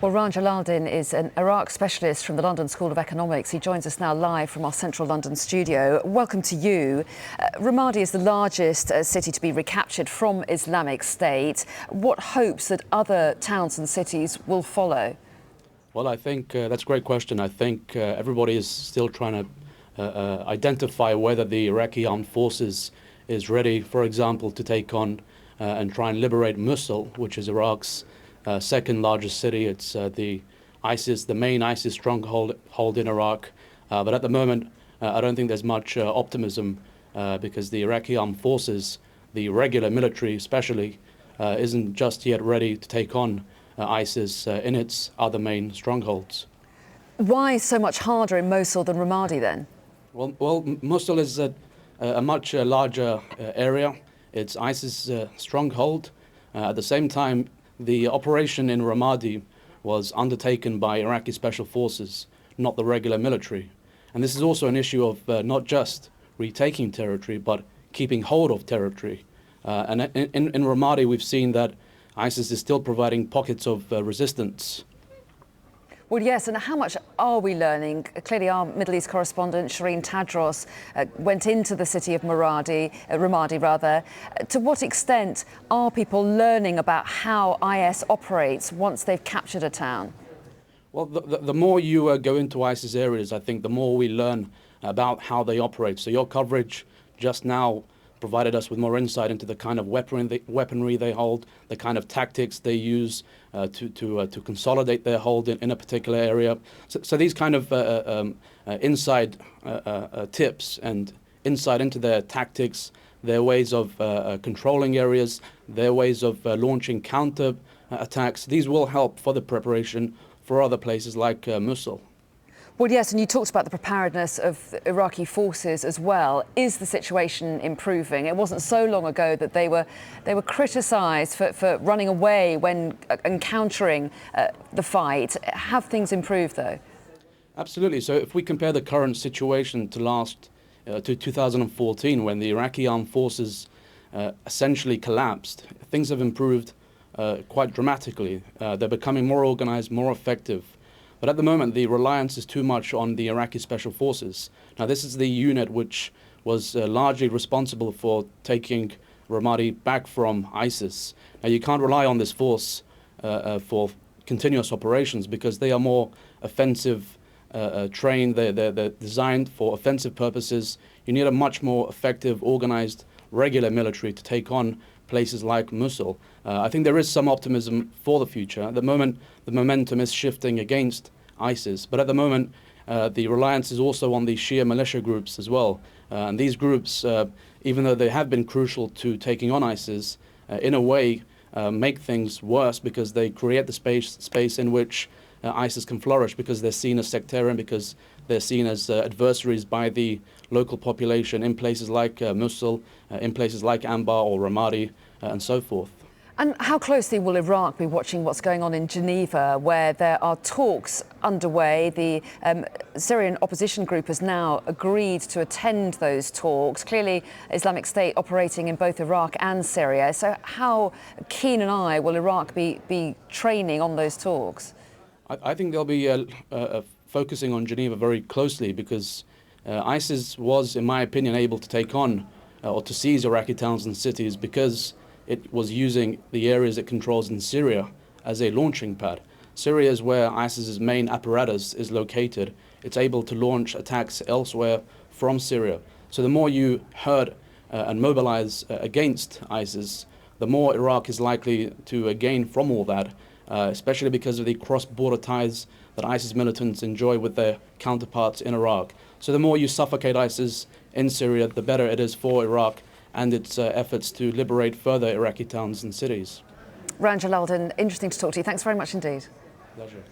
Well, Ranj Alaaldin is an Iraq specialist from the London School of Economics. He joins us now live from our central London studio. Welcome to you. Ramadi is the largest city to be recaptured from Islamic State. What hopes that other towns and cities will follow? Well, I think that's a great question. I think everybody is still trying to identify whether the Iraqi armed forces is ready, for example, to take on and try and liberate Mosul, which is Iraq's second largest city. It's the main ISIS stronghold in Iraq. But at the moment, I don't think there's much optimism because the Iraqi armed forces, the regular military especially, isn't just yet ready to take on ISIS in its other main strongholds. Why so much harder in Mosul than Ramadi then? Well, Mosul is a much larger area. It's ISIS stronghold. At the same time, the operation in Ramadi was undertaken by Iraqi special forces, not the regular military. And this is also an issue of not just retaking territory, but keeping hold of territory. And in Ramadi, we've seen that ISIS is still providing pockets of resistance. Well, yes, and how much are we learning? Clearly, our Middle East correspondent, Shireen Tadros, went into the city of Ramadi. To what extent are people learning about how IS operates once they've captured a town? Well, the more you go into ISIS areas, I think the more we learn about how they operate. So your coverage just now provided us with more insight into the kind of weaponry they hold, the kind of tactics they use to consolidate their hold in a particular area. So these kind of inside tips and insight into their tactics, their ways of controlling areas, their ways of launching counter attacks, these will help for the preparation for other places like Mosul. Well, yes, and you talked about the preparedness of Iraqi forces as well. Is the situation improving? It wasn't so long ago that they were criticised for running away when encountering the fight. Have things improved, though? Absolutely. So if we compare the current situation to 2014, when the Iraqi armed forces essentially collapsed, things have improved quite dramatically. They're becoming more organized, more effective. But at the moment, the reliance is too much on the Iraqi Special Forces. Now, this is the unit which was largely responsible for taking Ramadi back from ISIS. Now, you can't rely on this force for continuous operations because they are more offensive trained. They're designed for offensive purposes. You need a much more effective, organized, regular military to take on places like Mosul. I think there is some optimism for the future. At the moment, the momentum is shifting against ISIS, but at the moment, the reliance is also on the Shia militia groups as well. And these groups, even though they have been crucial to taking on ISIS, in a way make things worse because they create the space in which ISIS can flourish, because they're seen as sectarian, because they're seen as adversaries by the local population in places like Mosul, in places like Anbar or Ramadi, and so forth. And how closely will Iraq be watching what's going on in Geneva, where there are talks underway? The Syrian opposition group has now agreed to attend those talks. Clearly, Islamic State operating in both Iraq and Syria. So how keen an eye will Iraq be training on those talks? I think they'll be focusing on Geneva very closely because ISIS was, in my opinion, able to take on or to seize Iraqi towns and cities because it was using the areas it controls in Syria as a launching pad. Syria is where ISIS's main apparatus is located. It's able to launch attacks elsewhere from Syria. So the more you hurt and mobilize against ISIS, the more Iraq is likely to gain from all that, especially because of the cross-border ties that ISIS militants enjoy with their counterparts in Iraq. So the more you suffocate ISIS in Syria, the better it is for Iraq and its efforts to liberate further Iraqi towns and cities. Ranj Alaaldin, interesting to talk to you. Thanks very much indeed. Pleasure.